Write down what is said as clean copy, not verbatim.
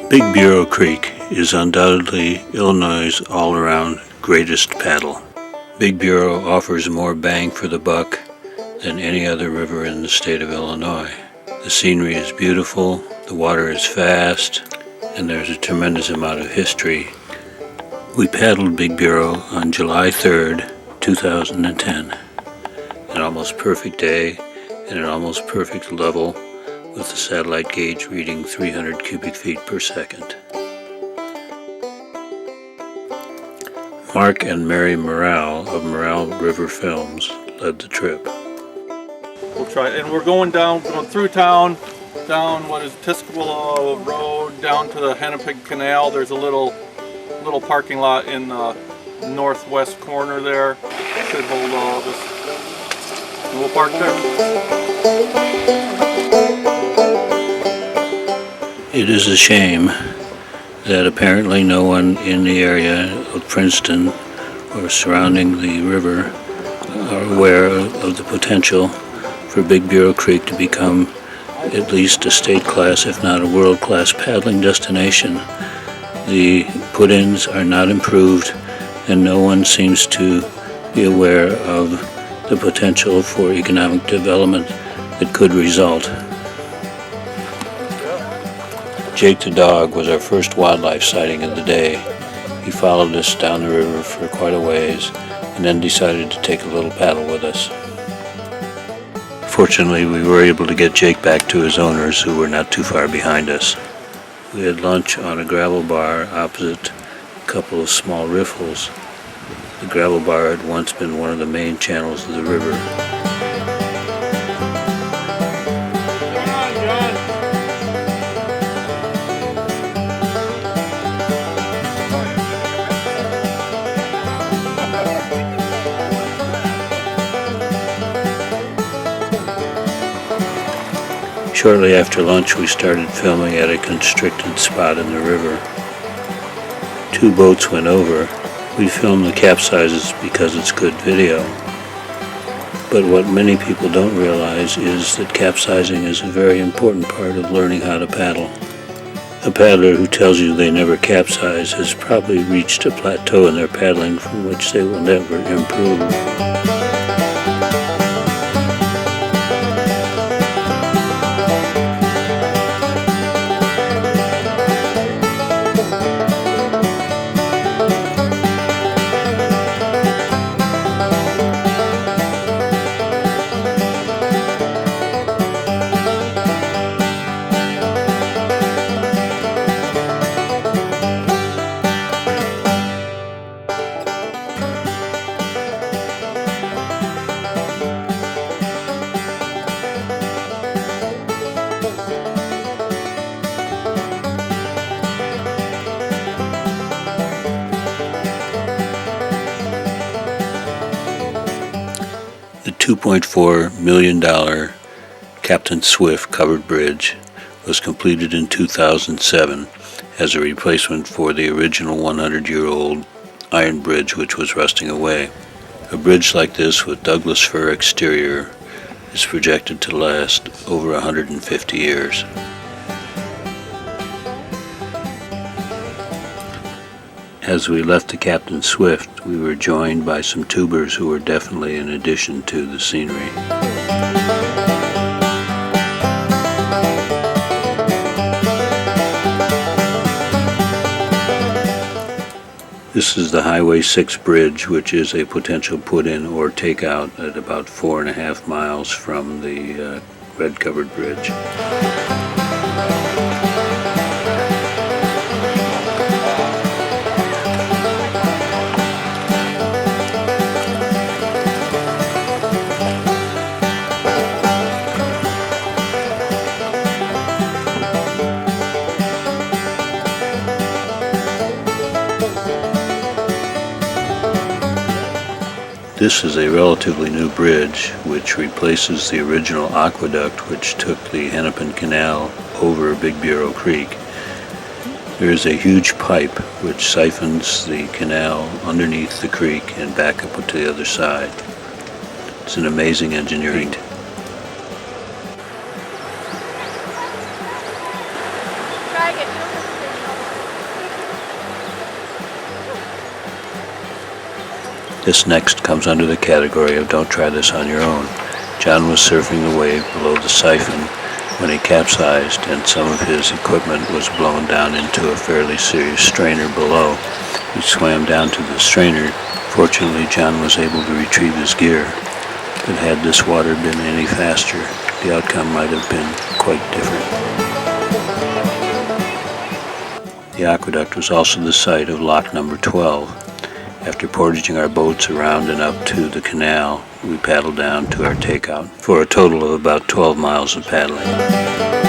Big Bureau Creek is undoubtedly Illinois' all-around greatest paddle. Big Bureau offers more bang for the buck than any other river in the state of Illinois. The scenery is beautiful, the water is fast, and there's a tremendous amount of history. We paddled Big Bureau on July 3rd, 2010. An almost perfect day and an almost perfect level with the satellite gauge reading 300 cubic feet per second. Mark and Mary Morale of Morale River Films led the trip. We'll try it. And we're going through town, down what is Tuscola Road, down to the Hennepin Canal. There's a little parking lot in the northwest corner there. Should hold all of us. And we'll park there. It is a shame that apparently no one in the area of Princeton or surrounding the river are aware of the potential for Big Bureau Creek to become at least a state class, if not a world class paddling destination. The put-ins are not improved, and no one seems to be aware of the potential for economic development that could result. Jake the dog was our first wildlife sighting of the day. He followed us down the river for quite a ways and then decided to take a little paddle with us. Fortunately, we were able to get Jake back to his owners, who were not too far behind us. We had lunch on a gravel bar opposite a couple of small riffles. The gravel bar had once been one of the main channels of the river. Shortly after lunch, we started filming at a constricted spot in the river. 2 boats went over. We filmed the capsizes because it's good video. But what many people don't realize is that capsizing is a very important part of learning how to paddle. A paddler who tells you they never capsize has probably reached a plateau in their paddling from which they will never improve. The $2.4 million Captain Swift covered bridge was completed in 2007 as a replacement for the original 100-year-old iron bridge which was rusting away. A bridge like this with Douglas fir exterior is projected to last over 150 years. As we left the Captain Swift, we were joined by some tubers who were definitely an addition to the scenery. This is the Highway 6 bridge, which is a potential put-in or takeout at about 4.5 miles from the red covered bridge. This is a relatively new bridge which replaces the original aqueduct which took the Hennepin Canal over Big Bureau Creek. There is a huge pipe which siphons the canal underneath the creek and back up to the other side. It's an amazing engineering feat. Drag it. This next comes under the category of don't try this on your own. John was surfing the wave below the siphon when he capsized and some of his equipment was blown down into a fairly serious strainer below. He swam down to the strainer. Fortunately, John was able to retrieve his gear, but had this water been any faster, the outcome might have been quite different. The aqueduct was also the site of lock number 12. After portaging our boats around and up to the canal, we paddled down to our takeout for a total of about 12 miles of paddling.